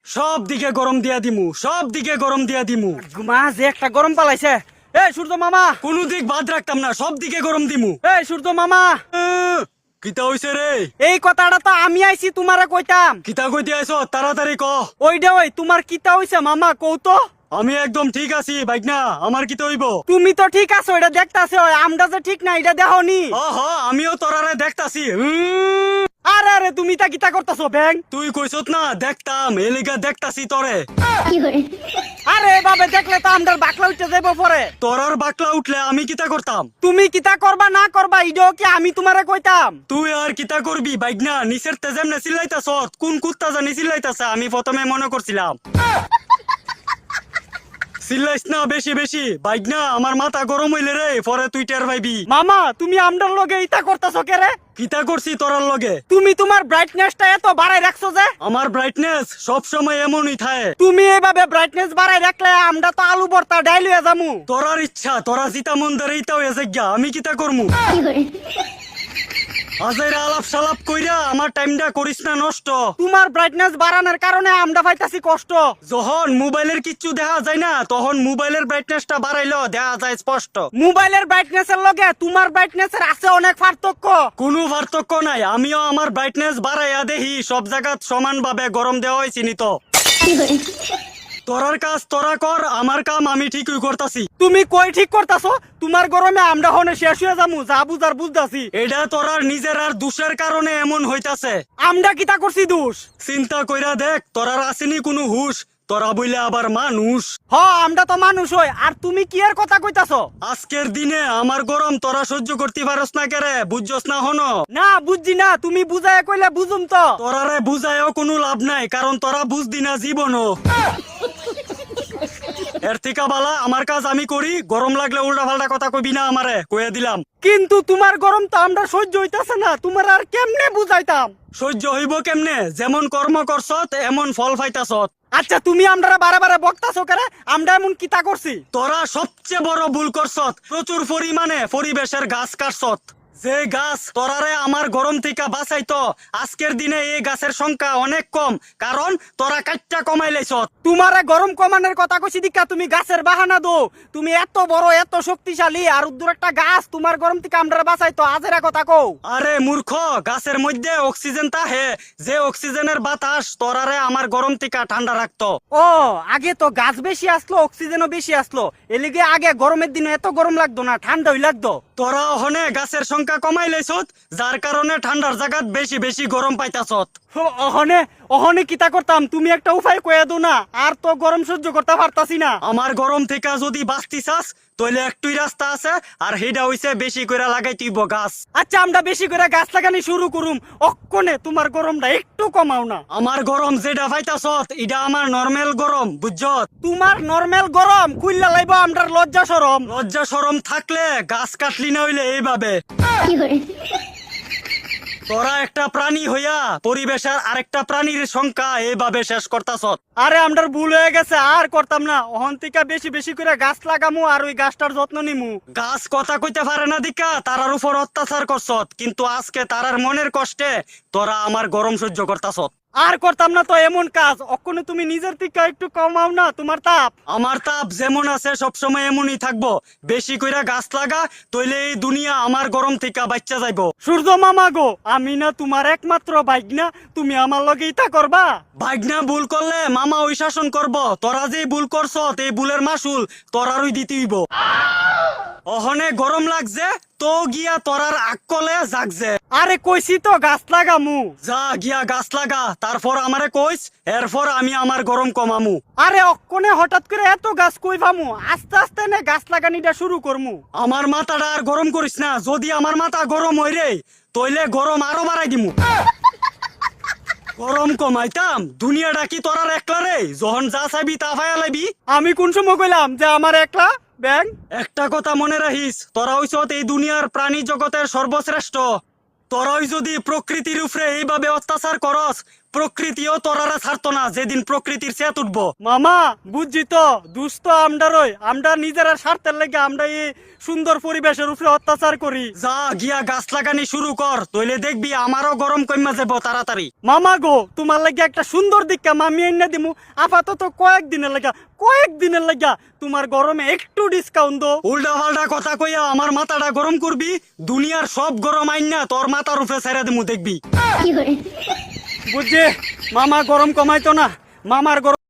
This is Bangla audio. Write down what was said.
সব দিকে গরম দিয়া দিমু, সব দিকে গরম দিয়া দিমু। মা যে একটা গরম পালাইছে। এই সূর্য মামা, কোন দিক বাদ রাখতাম না, সব দিকে গরম দিমু। এই সূর্য মামা, কিতা হইছে রে? এই কথাটা তো আমি আইছি তোমারে কইতাম। কিতা কইতে আইছো, তাড়াতাড়ি ক। ওইডা ওই তোমার কিতা হইছে মামা কও তো। আমি একদম ঠিক আছি বাইকনা, আমার কিতা হইব? তুমি তো ঠিক আছো, এটা দেখতাছে ওই আমটা যে ঠিক না এটা দেখোনি। আমিও তোরারে দেখতাছি। আরে আরে তুমি তা কিতা করতাছো ব্যাং? তুই কইছত না দেখতাম, এলিগা দেখতাছি তোরে। আরে এভাবে দেখলে তো আমটার বাকলা উঠতে যাইব পরে। তোরার বাকলা উঠলে আমি কিতা করতাম? তুমি কিতা করবা না করবা ইডো কি আমি তোমারে কইতাম? তুই আর কিতা করবি বাইকনা? নিচের তেজেমনে চিল্লাইতাছ, কোন কুত্তা জানি চিল্লাইতাছে, আমি প্রথমে মনে করছিলাম। চিল্লাইস না বেশি বেশি বাইকনা, আমার মাথা গরম হইলে রে, পরে তুই টের পাইবি। মামা তুমি আমটার লগে ইতা করতাছো কে রে? কিতা করছি তোরার লগে? তুমি তোমার ব্রাইটনেসটা এত বাড়াই রাখছো যে। আমার ব্রাইটনেস সব সময় এমনই থাকে। তুমি এভাবে ব্রাইটনেস বাড়াই রাখলে আমরা তো আলু ভর্তা ডাইল হয়ে যামু। তোরার ইচ্ছা, তোরা জিতা মন ধরে ইতা হয়ে যাইগা, আমি কিতা করমু? আজাইরা আলাপ সালাপ কইরা আমার টাইমটা করিস না নষ্ট। তোমার ব্রাইটনেস বাড়ানোর কারণে আমরা পাইতাছি কষ্ট। যখন মোবাইলের কিচ্ছু দেখা যায় না, তখন মোবাইলের ব্রাইটনেসটা বাড়াইলো দেখা যায় স্পষ্ট। মোবাইলের ব্রাইটনেসের লগে তোমার ব্রাইটনেসের আছে অনেক পার্থক্য। কোনো পার্থক্য নাই, আমিও আমার ব্রাইটনেস বাড়াইয়া দেখি সব জায়গাত সমানভাবে গরম দেওয়া হয়েছি নি তো। তোরার কাজ তোরা কর, আমার কাম আমি ঠিকই করতাছি। তুমি কই ঠিক করতাছো? তোমার গরমে আমরা হনে শেষ হয়ে যামু, যা বুঝার বুঝতাছি। এটা তোরার নিজের আর দোষের কারণে এমন হইতাছে। আমরা কিতা করছি দোষ? চিন্তা কইরা দেখ, তোরার আসেনি কোনো হুশ, তোরা বইলে আবার মানুষ। হ আমরা তো মানুষ হই, আর তুমি কি এর কথা কইতাছো? আজকের দিনে আমার গরম তোরা সহ্য করতে পারস না কেরে, বুঝছস না হনো? না বুঝছি না, তুমি বুঝায় কইলে বুঝুম তো। তোরারে বুঝায়ও কোনো লাভ নাই, কারণ তোরা বুঝদি না জীবনও। এর থেকে বালা আমার কাজ আমি করি, গরম লাগলে উল্টা পাল্টা কথা কইবি না আমারে, কইয়া দিলাম। কিন্তু তোমার গরম তো আমরা সহ্য হইতাছে না, তোমার আর কেমনে বুঝাইতাম? সহ্য হইব কেমনে? যেমন কর্ম করছত এমন ফল পাইতাছত। আচ্ছা তুমি আমরা বারে বারে বকতাছো কেরে? আমরা এমন কিতা করছি? তোরা সবচেয়ে বড় ভুল করছত, প্রচুর পরিমাণে পরিবেশের গাছ কাটছত। যে গাছ তোরারে আমার গরম থেকে বাঁচাইতো, আজকের দিনে এই গাছের সংখ্যা অনেক কম, কারণ তোরা কাটটা কমাই লাইছত। তোমারে গরম কমানোর কথা কইছি দিকা তুমি গাছের বাহানা দো। তুমি এত বড় এত শক্তিশালী আর উদ্দুর একটা গাছ তোমার গরম থেকে আমরা বাঁচাইতো, আজেরা কথা কও। আরে মূর্খ, গাছের মধ্যে অক্সিজেন তাহে, যে অক্সিজেনের বাতাস তোরারে আমার গরম থেকে ঠান্ডা রাখতো। ও আগে তো গাছ বেশি আসলো, অক্সিজেনও বেশি আসলো, এলিগে আগে গরমের দিনে এত গরম লাগতো না, ঠান্ডাই লাগতো। তোরা ওখানে গাছের সংখ্যা কমাই লাইছত, যার কারণে ঠান্ডার জায়গাত বেশি বেশি গরম পাইতাছত। অহনে অহনে কিতা করতাম, তুমি একটা উপায় কইয়া দো না, আর তো গরম সহ্য করতে পারতাছি না। আমার গরম থেকে যদি বাঁচতি চাস, তাইলে একটুই রাস্তা আছে, আর হেডা হইছে বেশি করে লাগাই তুইব গাছ। আচ্ছা আমরা বেশি করে গাছ লাগানি শুরু করুম, অক্ষণে তোমার গরমটা একটু কমাও না। আমার গরম যেটা পাইতাছত এটা আমার নরমাল গরম, বুঝছত? তোমার নরমাল গরম খুইল্লা লাইব আমরার লজ্জা শরম। লজ্জা শরম থাকলে গাছ কাটলি না হইলে এইভাবে। তোরা একটা প্রাণী হইয়া পরিবেশের আরেকটা প্রাণীর সংখ্যা এইভাবে শেষ করতাছত। আরে আমরার ভুল হয়ে গেছে, আর করতাম না, অহন থেকে বেশি বেশি করে গাছ লাগামু আর ওই গাছটার যত্ন নিমু। গাছ কথা কইতে পারে না দিকা তারার উপর অত্যাচার করছত, কিন্তু আজকে তারার মনের কষ্টে তোরা আমার গরম সহ্য করতাছত। আর করতাম না তো এমন কাজ, অক্ষণে তুমি নিজের থেকে একটু কমাও না তোমার তাপ। আমার তাপ যেমন আছে সবসময় এমনই থাকবো। বেশি কইরা গাছ লাগা, তইলে এই দুনিয়া আমার গরম থেকে বাচ্চা যাইবো। সূর্য মামা গো, আমি না তোমার একমাত্র বাইক না, তুমি আমার লগে ইতা করবা? ভাগনা ভুল করলে মামা ওই শাসন করব, তোরা যে ভুল করছত এই ভুলের মাসুল তোরারই দিতে হইব। অহনে গরম লাগছে তো গিয়া তোরার আকলে জাগছে। আরে কইছি তো গাছ লাগামু। যা গিয়া গাছ লাগা, তারপর আমারে কইস, এরপর আমি আমার গরম কমামু। আরে অক্ষণে হঠাৎ করে এত গাছ কই পামু? আস্তে আস্তে নে গাছ লাগানিটা শুরু করমু। আমার মাথাটা আর গরম করিস না, যদি আমার মাথা গরম হই রে, তইলে গরম আরো বাড়াই দিমু। গরম কমাইতাম দুনিয়াটা কি তোরার একলা রে? যখন যা চাইবি তা পাইয়া লাইবি। আমি কোন সময় কইলাম যে আমার একলা? ব্যাং একটা কথা মনে রাখিস, তোরা হইছত এই দুনিয়ার প্রাণী জগতের সর্বশ্রেষ্ঠ। তোরাই যদি প্রকৃতির উপরে এইভাবে অত্যাচার করস, প্রকৃতিও তোরারা ছাড়তো না যেদিন প্রকৃতির চেত উঠবো। মামা বুঝছি তো দুস্থ আমরারই আমরা নিজেরা স্বার্থের লেগে আমরা এই সুন্দর পরিবেশের উপরে অত্যাচার করি। যা গিয়া গাছ লাগানি শুরু কর, তইলে দেখবি আমারও গরম কইমা যাবো তাড়াতাড়ি। মামা গো তোমার লাগে একটা সুন্দর দিকটা মামি এনে দিমু, আপাতত কয়েকদিনের লাগা তোমার গরমে একটু ডিসকাউন্ট দো। উল্টা পাল্টা কথা কইয়া আমার মাথাটা গরম করবি, দুনিয়ার সব গরম আইন না তোর মাথার উপরে ছেড়ে দিমু দেখবি। বুঝছি মামা গরম কমাইতো না, মামার গরম